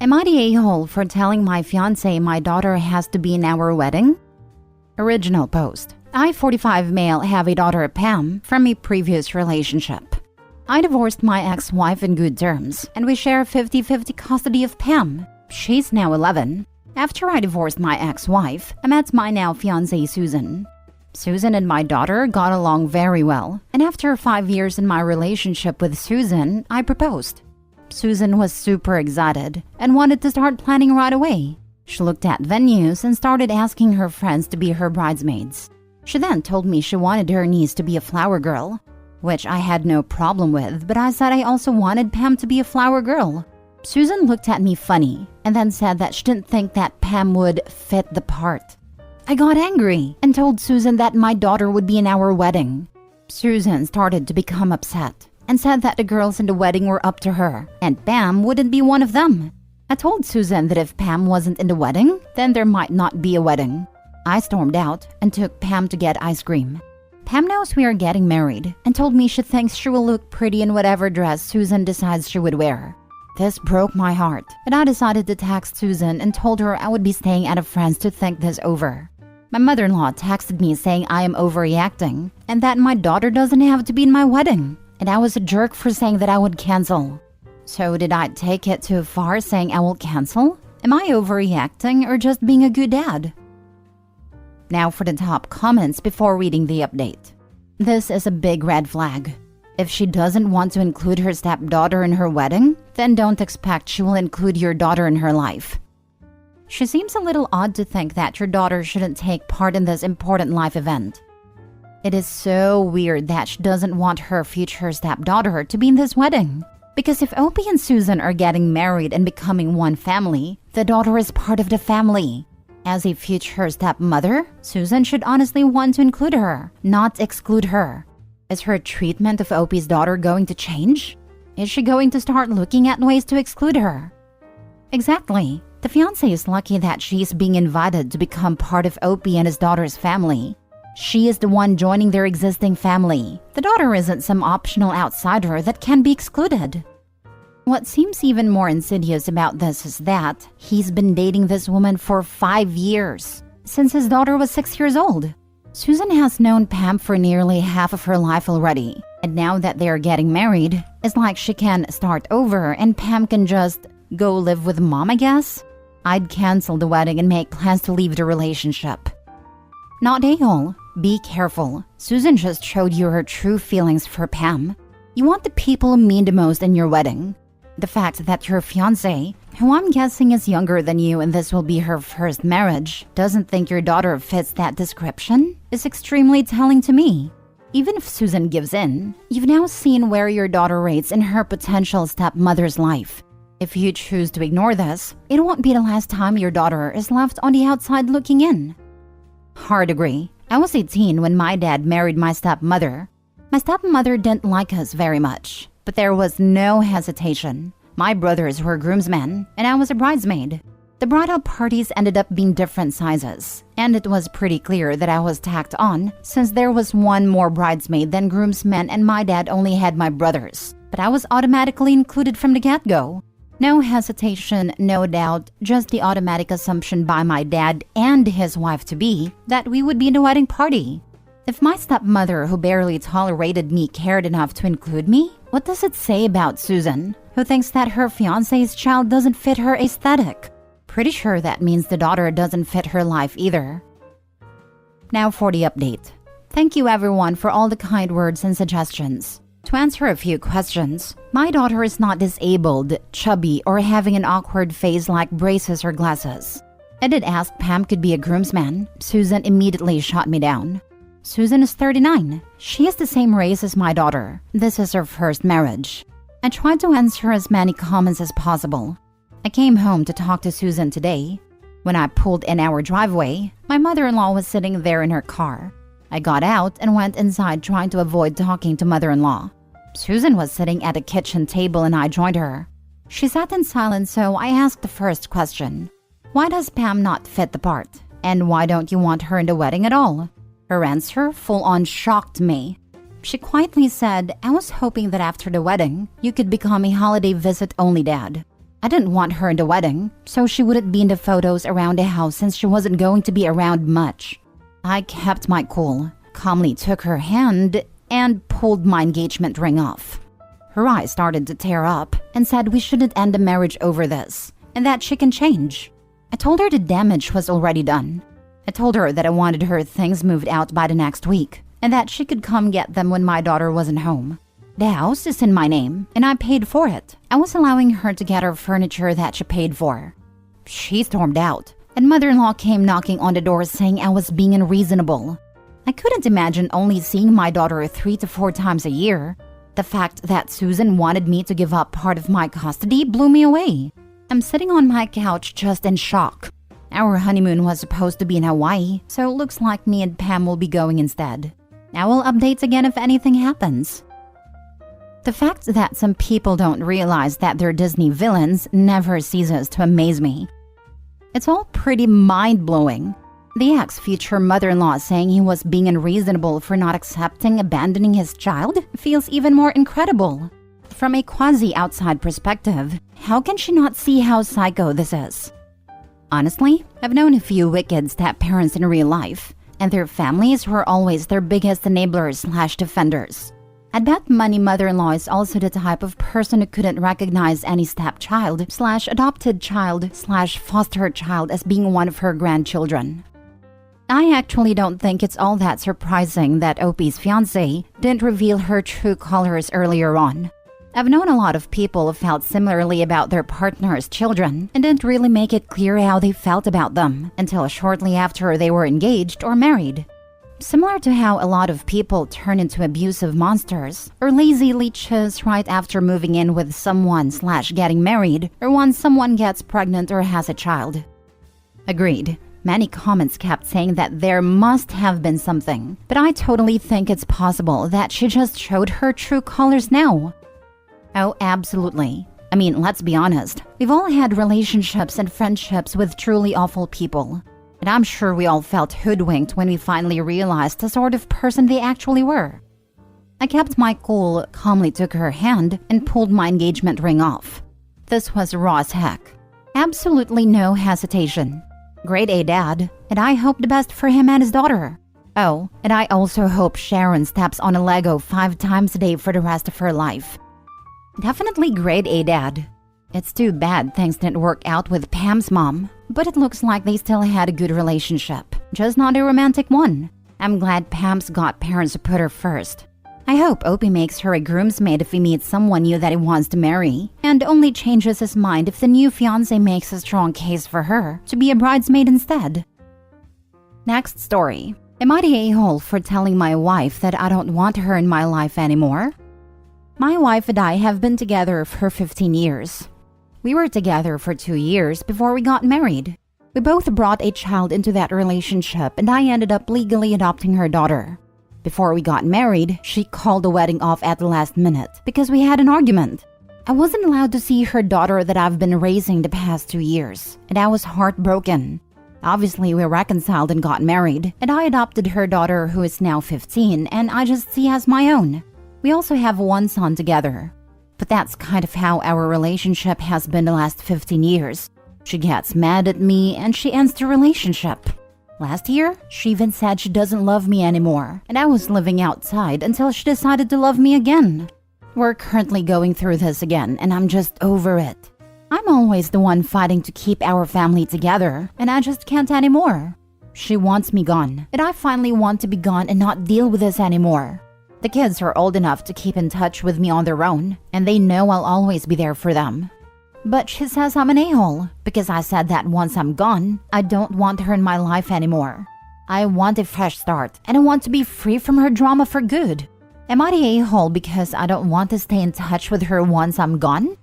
Am I the a-hole for telling my fiancé my daughter has to be in our wedding? Original post. I, 45 male, have a daughter, Pam, from a previous relationship. I divorced my ex-wife in good terms, and we share 50-50 custody of Pam. She's now 11. After I divorced my ex-wife, I met my now fiancée, Susan. Susan and my daughter got along very well, and after 5 years in my relationship with Susan, I proposed. Susan was super excited and wanted to start planning right away. She looked at venues and started asking her friends to be her bridesmaids. She then told me she wanted her niece to be a flower girl, which I had no problem with, but I said I also wanted Pam to be a flower girl. Susan looked at me funny and then said that she didn't think that Pam would fit the part. I got angry and told Susan that my daughter would be in our wedding. Susan started to become upset and said that the girls in the wedding were up to her, and Pam wouldn't be one of them. I told Susan that if Pam wasn't in the wedding, then there might not be a wedding. I stormed out and took Pam to get ice cream. Pam knows we are getting married and told me she thinks she will look pretty in whatever dress Susan decides she would wear. This broke my heart, and I decided to text Susan and told her I would be staying at a friend's to think this over. My mother-in-law texted me saying I am overreacting and that my daughter doesn't have to be in my wedding. And I was a jerk for saying that I would cancel. So did I take it too far saying I will cancel? Am I overreacting or just being a good dad? Now for the top comments before reading the update. This is a big red flag. If she doesn't want to include her stepdaughter in her wedding, then don't expect she will include your daughter in her life. She seems a little odd to think that your daughter shouldn't take part in this important life event. It is so weird that she doesn't want her future stepdaughter to be in this wedding. Because if Opie and Susan are getting married and becoming one family, the daughter is part of the family. As a future stepmother, Susan should honestly want to include her, not exclude her. Is her treatment of Opie's daughter going to change? Is she going to start looking at ways to exclude her? Exactly. The fiancé is lucky that she's being invited to become part of Opie and his daughter's family. She is the one joining their existing family. The daughter isn't some optional outsider that can be excluded. What seems even more insidious about this is that he's been dating this woman for 5 years, since his daughter was 6 years old. Susan has known Pam for nearly half of her life already, and now that they are getting married, it's like she can start over and Pam can just go live with mom, I guess? I'd cancel the wedding and make plans to leave the relationship. Not a-hole. Be careful. Susan just showed you her true feelings for Pam. You want the people who mean the most in your wedding. The fact that your fiancé, who I'm guessing is younger than you and this will be her first marriage, doesn't think your daughter fits that description is extremely telling to me. Even if Susan gives in, you've now seen where your daughter rates in her potential stepmother's life. If you choose to ignore this, it won't be the last time your daughter is left on the outside looking in. Hard agree. I was 18 when my dad married my stepmother. My stepmother didn't like us very much, but there was no hesitation. My brothers were groomsmen, and I was a bridesmaid. The bridal parties ended up being different sizes, and it was pretty clear that I was tacked on since there was one more bridesmaid than groomsmen and my dad only had my brothers. But I was automatically included from the get-go. No hesitation, no doubt, just the automatic assumption by my dad and his wife-to-be that we would be in the wedding party. If my stepmother, who barely tolerated me, cared enough to include me, what does it say about Susan, who thinks that her fiancé's child doesn't fit her aesthetic? Pretty sure that means the daughter doesn't fit her life either. Now for the update. Thank you everyone for all the kind words and suggestions. To answer a few questions, my daughter is not disabled, chubby, or having an awkward face like braces or glasses. I did ask Pam could be a groomsman. Susan immediately shot me down. Susan is 39. She is the same race as my daughter. This is her first marriage. I tried to answer as many comments as possible. I came home to talk to Susan today. When I pulled in our driveway, my mother-in-law was sitting there in her car. I got out and went inside trying to avoid talking to mother-in-law. Susan was sitting at a kitchen table and I joined her. She sat in silence, so I asked the first question. Why does Pam not fit the part? And why don't you want her in the wedding at all? Her answer full-on shocked me. She quietly said, "I was hoping that after the wedding, you could become a holiday visit-only dad." I didn't want her in the wedding, so she wouldn't be in the photos around the house since she wasn't going to be around much. I kept my cool, calmly took her hand, and pulled my engagement ring off. Her eyes started to tear up and said we shouldn't end the marriage over this, and that she can change. I told her the damage was already done. I told her that I wanted her things moved out by the next week, and that she could come get them when my daughter wasn't home. The house is in my name, and I paid for it. I was allowing her to get her furniture that she paid for. She stormed out, and mother-in-law came knocking on the door saying I was being unreasonable. I couldn't imagine only seeing my daughter 3 to 4 times a year. The fact that Susan wanted me to give up part of my custody blew me away. I'm sitting on my couch just in shock. Our honeymoon was supposed to be in Hawaii, so it looks like me and Pam will be going instead. I will update again if anything happens. The fact that some people don't realize that they're Disney villains never ceases to amaze me. It's all pretty mind-blowing. The ex-future mother-in-law saying he was being unreasonable for not abandoning his child feels even more incredible. From a quasi-outside perspective, how can she not see how psycho this is? Honestly, I've known a few wicked step-parents in real life, and their families were always their biggest enablers/defenders. I'd bet money mother-in-law is also the type of person who couldn't recognize any stepchild/adopted child/foster child as being one of her grandchildren. I actually don't think it's all that surprising that Opie's fiancé didn't reveal her true colors earlier on. I've known a lot of people who felt similarly about their partner's children and didn't really make it clear how they felt about them until shortly after they were engaged or married. Similar to how a lot of people turn into abusive monsters or lazy leeches right after moving in with someone/getting married or once someone gets pregnant or has a child. Agreed. Many comments kept saying that there must have been something, but I totally think it's possible that she just showed her true colors now. Oh, absolutely. I mean, let's be honest. We've all had relationships and friendships with truly awful people. And I'm sure we all felt hoodwinked when we finally realized the sort of person they actually were. I kept my cool, calmly took her hand, and pulled my engagement ring off. This was raw as heck. Absolutely no hesitation. Grade A dad, and I hope the best for him and his daughter. Oh, and I also hope Sharon steps on a Lego 5 times a day for the rest of her life. Definitely grade A dad. It's too bad things didn't work out with Pam's mom, but it looks like they still had a good relationship, just not a romantic one. I'm glad Pam's godparents put her first. I hope Opie makes her a groomsmaid if he meets someone new that he wants to marry, and only changes his mind if the new fiancé makes a strong case for her to be a bridesmaid instead. Next story. Am I the a-hole for telling my wife that I don't want her in my life anymore? My wife and I have been together for 15 years. We were together for 2 years before we got married. We both brought a child into that relationship and I ended up legally adopting her daughter. Before we got married, she called the wedding off at the last minute because we had an argument. I wasn't allowed to see her daughter that I've been raising the past 2 years, and I was heartbroken. Obviously, we reconciled and got married, and I adopted her daughter who is now 15 and I just see as my own. We also have one son together. But that's kind of how our relationship has been the last 15 years. She gets mad at me and she ends the relationship. Last year, she even said she doesn't love me anymore, and I was living outside until she decided to love me again. We're currently going through this again, and I'm just over it. I'm always the one fighting to keep our family together, and I just can't anymore. She wants me gone, and I finally want to be gone and not deal with this anymore. The kids are old enough to keep in touch with me on their own, and they know I'll always be there for them. But she says I'm an a-hole because I said that once I'm gone, I don't want her in my life anymore. I want a fresh start, and I want to be free from her drama for good. Am I the a-hole because I don't want to stay in touch with her once I'm gone?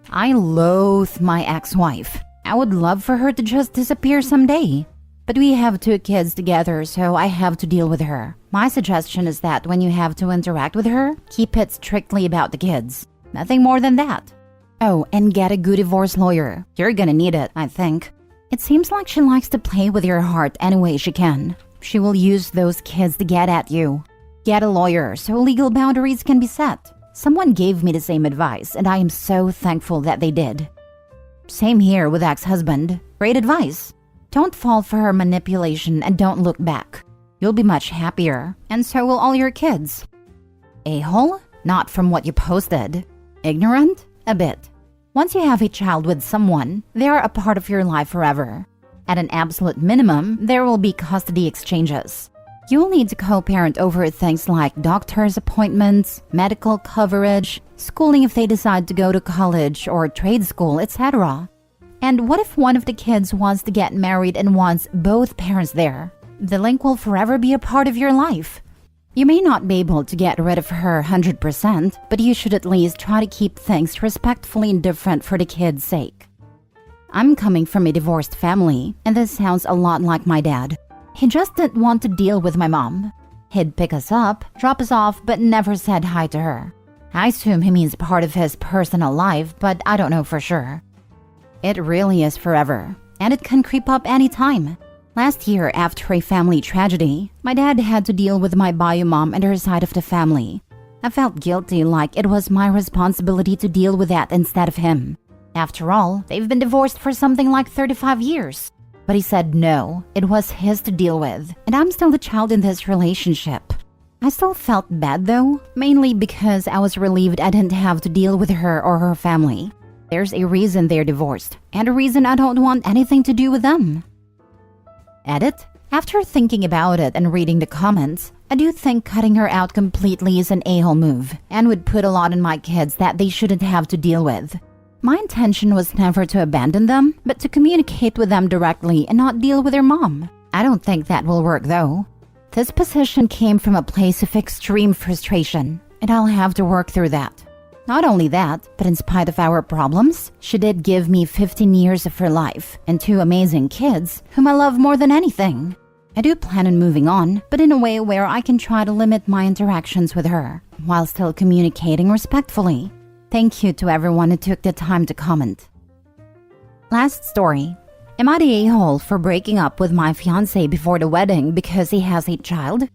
I loathe my ex-wife. I would love for her to just disappear someday. But we have 2 kids together, so I have to deal with her. My suggestion is that when you have to interact with her, keep it strictly about the kids. Nothing more than that. Oh, and get a good divorce lawyer. You're gonna need it, I think. It seems like she likes to play with your heart any way she can. She will use those kids to get at you. Get a lawyer so legal boundaries can be set. Someone gave me the same advice, and I am so thankful that they did. Same here with ex-husband. Great advice. Don't fall for her manipulation and don't look back. You'll be much happier, and so will all your kids. A-hole? Not from what you posted. Ignorant? A bit. Once you have a child with someone, they are a part of your life forever. At an absolute minimum, there will be custody exchanges. You'll need to co-parent over things like doctor's appointments, medical coverage, schooling if they decide to go to college or trade school, etc. And what if one of the kids wants to get married and wants both parents there? The link will forever be a part of your life. You may not be able to get rid of her 100%, but you should at least try to keep things respectfully indifferent for the kid's sake. I'm coming from a divorced family, and this sounds a lot like my dad. He just didn't want to deal with my mom. He'd pick us up, drop us off, but never said hi to her. I assume he means part of his personal life, but I don't know for sure. It really is forever, and it can creep up anytime. Last year, after a family tragedy, my dad had to deal with my bio mom and her side of the family. I felt guilty, like it was my responsibility to deal with that instead of him. After all, they've been divorced for something like 35 years. But he said no, it was his to deal with, and I'm still the child in this relationship. I still felt bad though, mainly because I was relieved I didn't have to deal with her or her family. There's a reason they're divorced, and a reason I don't want anything to do with them. Edit. After thinking about it and reading the comments, I do think cutting her out completely is an a-hole move, and would put a lot on my kids that they shouldn't have to deal with. My intention was never to abandon them, but to communicate with them directly and not deal with their mom. I don't think that will work though. This position came from a place of extreme frustration, and I'll have to work through that. Not only that, but in spite of our problems, she did give me 15 years of her life and 2 amazing kids whom I love more than anything. I do plan on moving on, but in a way where I can try to limit my interactions with her, while still communicating respectfully. Thank you to everyone who took the time to comment. Last story. Am I the a-hole for breaking up with my fiancé before the wedding because he has a child?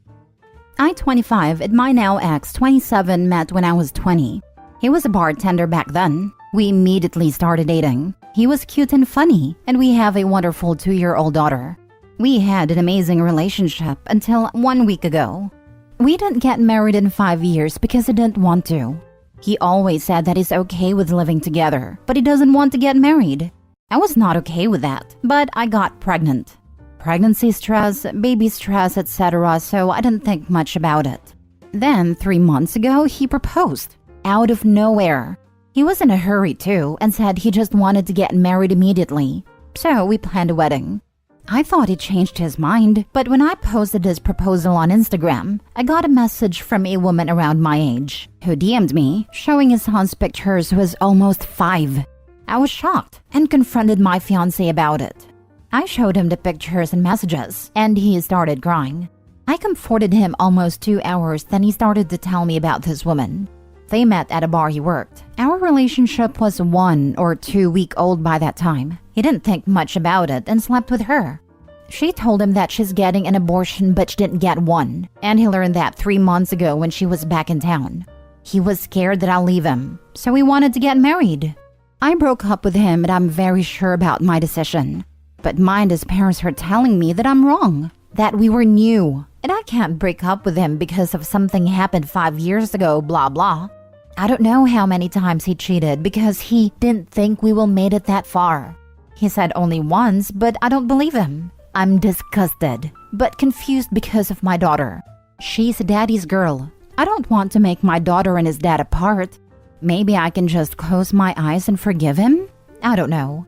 I, 25, and my now ex, 27, met when I was 20. He was a bartender back then. We immediately started dating. He was cute and funny, and we have a wonderful 2-year-old daughter. We had an amazing relationship until 1 week ago. We didn't get married in 5 years because he didn't want to. He always said that he's okay with living together, but he doesn't want to get married. I was not okay with that, but I got pregnant. Pregnancy stress, baby stress, etc., so I didn't think much about it. Then, 3 months ago, he proposed. Out of nowhere. He was in a hurry too, and said he just wanted to get married immediately. So we planned a wedding. I thought he changed his mind, but when I posted his proposal on Instagram, I got a message from a woman around my age, who DM'd me, showing his son's pictures who was almost 5. I was shocked, and confronted my fiancé about it. I showed him the pictures and messages, and he started crying. I comforted him almost 2 hours, then he started to tell me about this woman. They met at a bar he worked. Our relationship was 1 or 2 weeks old by that time. He didn't think much about it and slept with her. She told him that she's getting an abortion but she didn't get one, and he learned that 3 months ago when she was back in town. He was scared that I'll leave him, so he wanted to get married. I broke up with him and I'm very sure about my decision. But mind his parents are telling me that I'm wrong, that we were new, and I can't break up with him because of something happened 5 years ago, blah blah. I don't know how many times he cheated because he didn't think we will made it that far. He said only once, but I don't believe him. I'm disgusted, but confused because of my daughter. She's daddy's girl. I don't want to make my daughter and his dad apart. Maybe I can just close my eyes and forgive him? I don't know.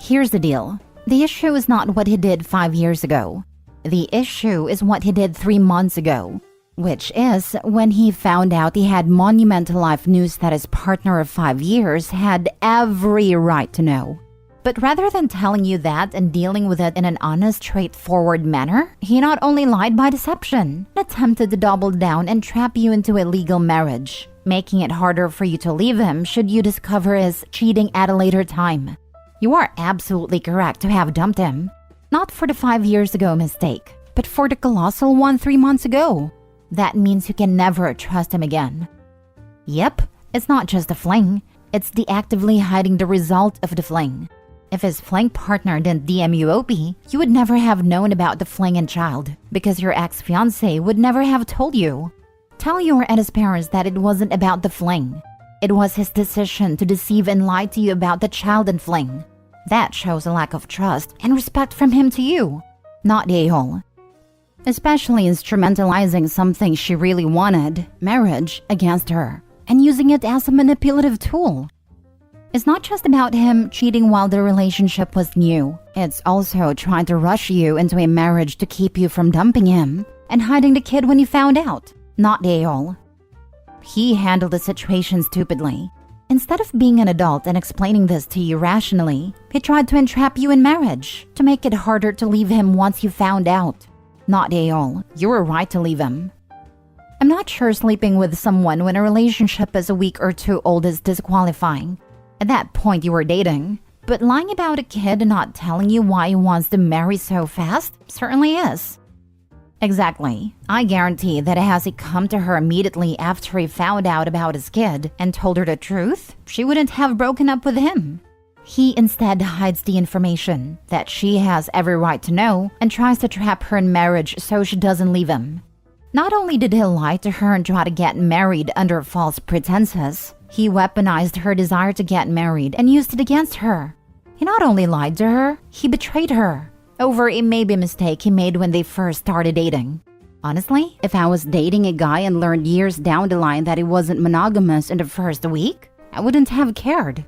Here's the deal. The issue is not what he did 5 years ago. The issue is what he did 3 months ago. Which is when he found out he had monumental life news that his partner of 5 years had every right to know. But rather than telling you that and dealing with it in an honest, straightforward manner, he not only lied by deception, but attempted to double down and trap you into a legal marriage, making it harder for you to leave him should you discover his cheating at a later time. You are absolutely correct to have dumped him. Not for the 5 years ago mistake, but for the colossal one 3 months ago. that means you can never trust him again. Yep, it's not just a fling, it's the actively hiding the result of the fling. If his fling partner didn't DM you OP, you would never have known about the fling and child, because your ex-fiancé would never have told you. Tell your and his parents that it wasn't about the fling. It was his decision to deceive and lie to you about the child and fling. That shows a lack of trust and respect from him to you, not the a-hole. Especially instrumentalizing something she really wanted, marriage, against her, and using it as a manipulative tool. It's not just about him cheating while the relationship was new. It's also trying to rush you into a marriage to keep you from dumping him and hiding the kid when you found out, not the a-hole. He handled the situation stupidly. Instead of being an adult and explaining this to you rationally, he tried to entrap you in marriage to make it harder to leave him once you found out. Not the a-hole. You were right to leave him. I'm not sure sleeping with someone when a relationship is a week or two old is disqualifying. At that point you were dating. But lying about a kid and not telling you why he wants to marry so fast certainly is. Exactly. I guarantee that has he come to her immediately after he found out about his kid and told her the truth, she wouldn't have broken up with him. He instead hides the information that she has every right to know and tries to trap her in marriage so she doesn't leave him. Not only did he lie to her and try to get married under false pretenses, he weaponized her desire to get married and used it against her. He not only lied to her, he betrayed her over a maybe mistake he made when they first started dating. Honestly, if I was dating a guy and learned years down the line that he wasn't monogamous in the first week, I wouldn't have cared.